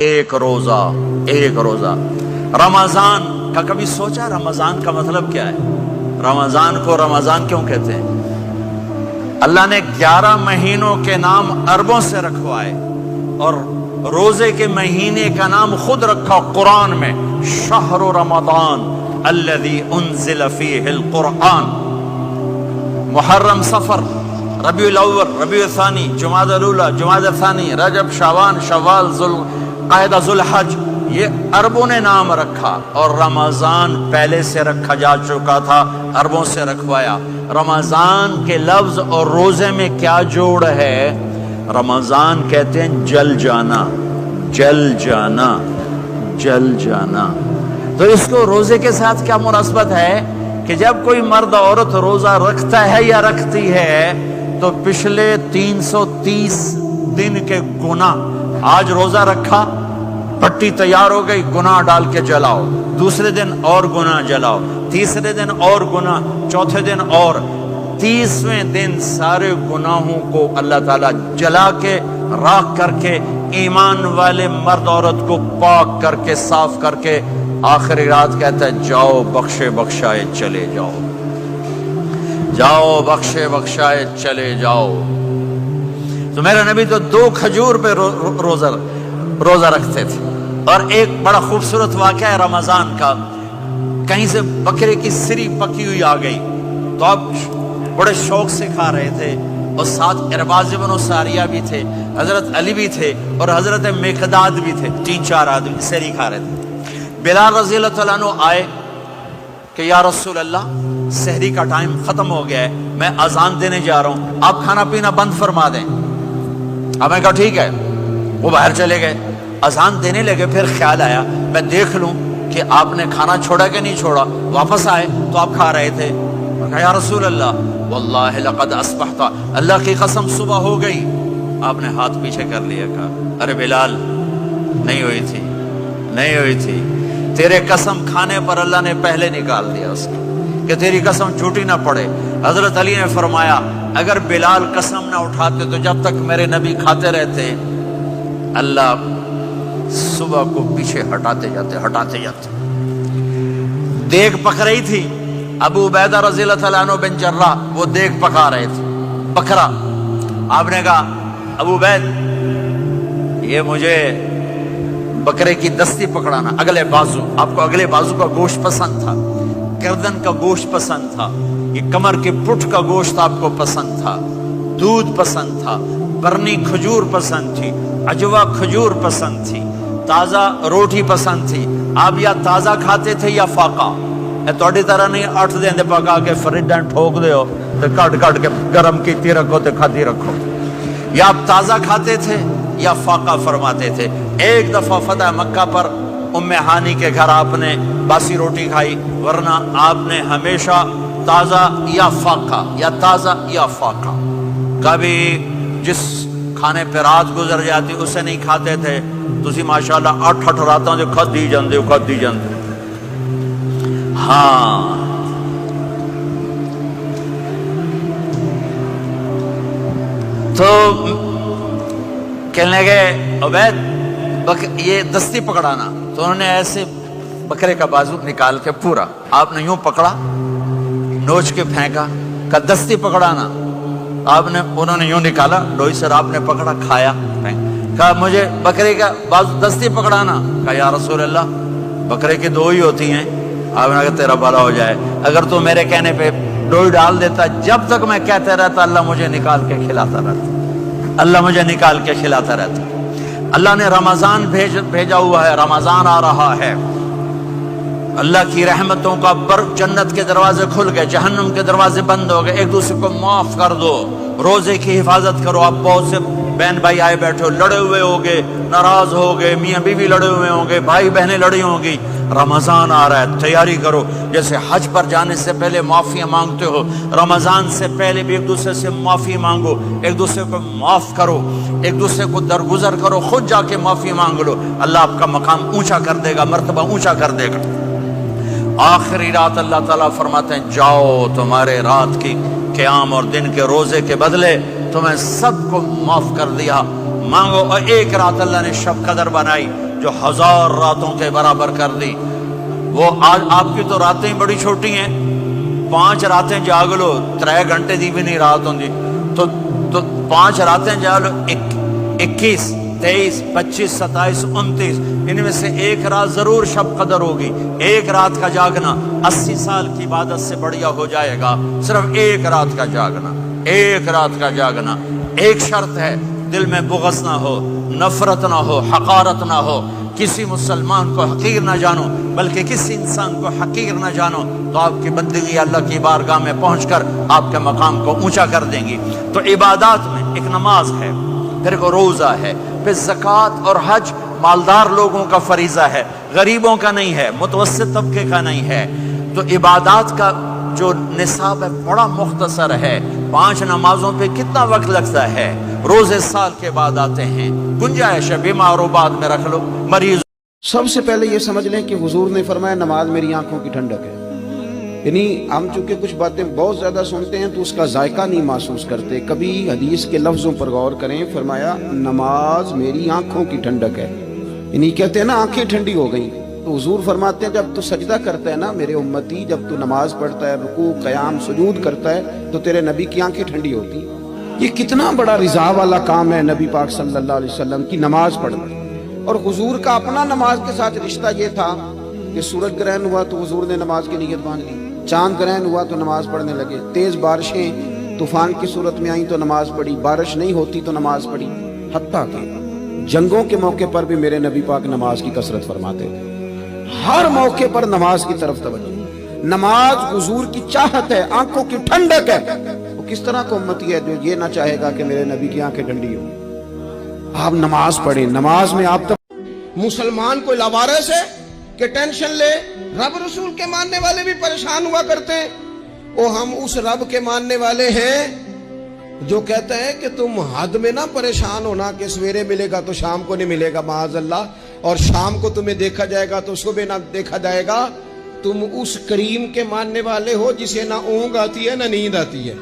ایک روزہ رمضان کا کبھی سوچا رمضان کا مطلب کیا ہے؟ رمضان کو رمضان کیوں کہتے ہیں؟ اللہ نے 11 مہینوں کے نام عربوں سے رکھوائے اور روزے کے مہینے کا نام خود رکھا قرآن میں، شہر رمضان الذی انزل فیہ القرآن۔ محرم، صفر، ربیع الاول، ربیع الثانی، جمادی الاولی، جمادی الثانی، رجب، شعبان، شوال، قاعدہ، ذوالحج، یہ عربوں نے نام رکھا اور رمضان پہلے سے رکھا جا چکا تھا، عربوں سے رکھوایا۔ رمضان کے لفظ اور روزے میں کیا جوڑ ہے؟ رمضان کہتے ہیں جل جانا، جل جانا، جل جانا۔ تو اس کو روزے کے ساتھ کیا مناسبت ہے کہ جب کوئی مرد عورت روزہ رکھتا ہے یا رکھتی ہے تو پچھلے 330 دن کے گناہ، آج روزہ رکھا، پٹی تیار ہو گئی، گناہ ڈال کے جلاؤ، دوسرے دن اور گناہ جلاؤ، تیسرے دن اور گناہ، چوتھے دن اور، 30ویں دن سارے گناہوں کو اللہ تعالیٰ جلا کے، راکھ کر کے، ایمان والے مرد عورت کو پاک کر کے، صاف کر کے، آخری رات کہتا ہے جاؤ بخشے بخشائے چلے جاؤ، جاؤ بخشے بخشائے چلے جاؤ۔ تو میرا نبی تو 2 کھجور پہ روزہ رکھتے تھے۔ اور ایک بڑا خوبصورت واقعہ ہے رمضان کا، کہیں سے بکرے کی سری پکی ہوئی آ گئی تو اب بڑے شوق سے کھا رہے تھے، اور ساتھ ارباز بن ساریہ بھی تھے، حضرت علی بھی تھے اور حضرت مقداد بھی تھے، 3-4 آدمی سری کھا رہے تھے۔ بلال رضی اللہ عنہ آئے کہ یا رسول اللہ سحری کا ٹائم ختم ہو گیا ہے، میں اذان دینے جا رہا ہوں، آپ کھانا پینا بند فرما دیں۔ اب میں کہا ٹھیک ہے، وہ باہر چلے گئے، اذان دینے لگے، پھر خیال آیا میں دیکھ لوں کہ آپ نے کھانا چھوڑا کہ نہیں چھوڑا۔ واپس آئے تو آپ کھا رہے تھے، میں کہا یا رسول اللہ واللہ لقد اصبحت، اللہ کی قسم صبح ہو گئی۔ آپ نے ہاتھ پیچھے کر لیا، کہا ارے بلال نہیں ہوئی تھی، نہیں ہوئی تھی، تیرے قسم کھانے پر اللہ نے پہلے نکال دیا اس کو کہ تیری قسم جھوٹی نہ پڑے۔ حضرت علی نے فرمایا اگر بلال قسم نہ اٹھاتے تو جب تک میرے نبی کھاتے رہتے اللہ صبح کو پیچھے ہٹاتے جاتے۔ دیگ پک رہی تھی، ابو عبیدہ رضی اللہ تعالیٰ عنہ بن جراح وہ دیگ پکا رہے تھے، بکرا۔ آپ نے کہا ابو عبید یہ مجھے بکرے کی دستی پکڑانا، اگلے بازو، آپ کو اگلے بازو کا گوشت پسند تھا، گردن کا گوشت پسند تھا، یہ کمر کے پٹھ کا گوشت آپ کو پسند تھا، دودھ پسند تھا، برنی کھجور پسند تھی، عجوا کھجور پسند تھی، تازہ روٹی پسند تھی۔ آپ یا تازہ کھاتے تھے یا فاقہ، توڑی طرح نہیں 8 دن پکا کے فریڈاں ٹھوک دے ہو تو کٹ کے گرم کیتی رکھو تو کھاتی رکھو، یا آپ تازہ کھاتے تھے یا فاقہ فرماتے تھے۔ ایک دفعہ فتح مکہ پر ام ہانی کے گھر آپ نے باسی روٹی کھائی، ورنہ آپ نے ہمیشہ تازہ یا فاقہ، یا تازہ یا فاقہ، کبھی جس کھانے پہ رات گزر جاتی اسے نہیں کھاتے تھے۔ تسی ماشاءاللہ 8 راتوں جو کھدی جاندے۔ ہاں تو کہنے لگے عبید یہ دستی پکڑانا، تو انہوں نے ایسے بکرے کا بازو نکال کے پورا آپ نے یوں پکڑا، نوچ کے پھینکا، کہا دستی پکڑانا، انہوں نے یوں نکالا ڈوئی سے، آپ نے پکڑا، کھایا، کہا مجھے بکرے کا بازو دستی پکڑانا، کہا یا رسول اللہ بکرے کی 2 ہی ہوتی ہیں۔ آپ نے کہا تیرا بھلا ہو جائے، اگر تو میرے کہنے پہ ڈوئی ڈال دیتا، جب تک میں کہتے رہتا اللہ مجھے نکال کے کھلاتا رہتا، اللہ مجھے نکال کے کھلاتا رہتا۔ اللہ نے رمضان بھیجا ہوا ہے، رمضان آ رہا ہے، اللہ کی رحمتوں کا جنت کے دروازے کھل گئے، جہنم کے دروازے بند ہو گئے، ایک دوسرے کو معاف کر دو، روزے کی حفاظت کرو۔ آپ بہت سے بہن بھائی آئے بیٹھے ہو، لڑے ہوئے ہوگے، ناراض ہوگے، میاں بیوی لڑے ہوئے ہوں گے، بھائی بہنیں لڑی ہوں گی۔ رمضان آ رہا ہے، تیاری کرو، جیسے حج پر جانے سے پہلے معافیاں مانگتے ہو، رمضان سے پہلے بھی ایک دوسرے سے معافی مانگو، ایک دوسرے کو معاف کرو، ایک دوسرے کو درگزر کرو، خود جا کے معافی مانگ لو، اللہ آپ کا مقام اونچا کر دے گا، مرتبہ اونچا کر دے گا۔ آخری رات اللہ تعالیٰ فرماتے ہیں جاؤ تمہارے رات کی قیام اور دن کے روزے کے بدلے تمہیں سب کو معاف کر دیا، مانگو۔ اور ایک رات اللہ نے شب قدر بنائی، جو 1000 راتوں کے برابر کر دی. وہ آج آپ کی تو راتیں بڑی چھوٹی ہیں, 5 راتیں جاگ لو 3 گھنٹے دی بھی نہیں رات ہوندی, تو 5 راتیں جاگ لو 21 23 25 27 29, ان میں سے ایک رات ضرور شب قدر ہوگی. ایک رات کا جاگنا 80 سال کی عبادت سے بڑھیا ہو جائے گا. صرف ایک رات کا جاگنا, ایک رات کا جاگنا. ایک شرط ہے, دل میں بغض نہ ہو, نفرت نہ ہو, حقارت نہ ہو, کسی مسلمان کو حقیر نہ جانو, بلکہ کسی انسان کو حقیر نہ جانو, تو آپ کی بندگی اللہ کی بارگاہ میں پہنچ کر آپ کے مقام کو اونچا کر دیں گی. تو عبادات میں ایک نماز ہے, پھر ایک روزہ ہے, پھر زکوٰۃ اور حج مالدار لوگوں کا فریضہ ہے, غریبوں کا نہیں ہے, متوسط طبقے کا نہیں ہے. تو عبادات کا جو نصاب ہے بڑا مختصر ہے. 5 نمازوں پہ کتنا وقت لگتا ہے؟ روزے سال کے بعد آتے ہیں, گنجائش ہے بیمار و بعد میں رکھ لو, مریض. سب سے پہلے یہ سمجھ لیں کہ حضور نے فرمایا نماز میری آنکھوں کی ٹھنڈک ہے. یعنی ہم چونکہ کچھ باتیں بہت زیادہ سنتے ہیں تو اس کا ذائقہ نہیں محسوس کرتے. کبھی حدیث کے لفظوں پر غور کریں. فرمایا نماز میری آنکھوں کی ٹھنڈک ہے. یعنی کہتے ہیں نا آنکھیں ٹھنڈی ہو گئیں, تو حضور فرماتے ہیں جب تو سجدہ کرتا ہے نا میرے امتی, جب تو نماز پڑھتا ہے, رکوع قیام سجود کرتا ہے, تو تیرے نبی کی آنکھیں ٹھنڈی ہوتی. یہ کتنا بڑا رضا والا کام ہے نبی پاک صلی اللہ علیہ وسلم کی نماز پڑھنا. اور حضور کا اپنا نماز کے ساتھ رشتہ یہ تھا کہ سورج گرہن ہوا تو حضور نے نماز کی نیت باندھ لی, چاند گرہن ہوا تو نماز پڑھنے لگے, تیز بارشیں طوفان کی صورت میں آئیں تو نماز پڑھی, بارش نہیں ہوتی تو نماز پڑھی. حتیٰ کہ جنگوں کے موقع پر بھی میرے نبی پاک نماز کی کثرت فرماتے تھے. ہر موقع پر نماز کی طرف توجہ. نماز حضور کی چاہت ہے, آنکھوں کی ٹھنڈک ہے. وہ کس طرح کا امتی ہے جو یہ نہ چاہے گا کہ میرے نبی کی آنکھیں ٹھنڈی ہوں. آپ نماز پڑھیں, نماز میں آپ مسلمان کوئی لاوارث ہے کہ ٹینشن لے. رب رسول کے ماننے والے بھی پریشان ہوا کرتے ہیں. وہ ہم اس رب کے ماننے والے ہیں جو کہتا ہے کہ تم حد میں نہ پریشان ہونا کہ سویرے ملے گا تو شام کو نہیں ملے گا معاذ اللہ, اور شام کو تمہیں دیکھا جائے گا تو صبح نہ دیکھا جائے گا. تم اس کریم کے ماننے والے ہو جسے نہ اونگ آتی ہے نہ نیند آتی ہے.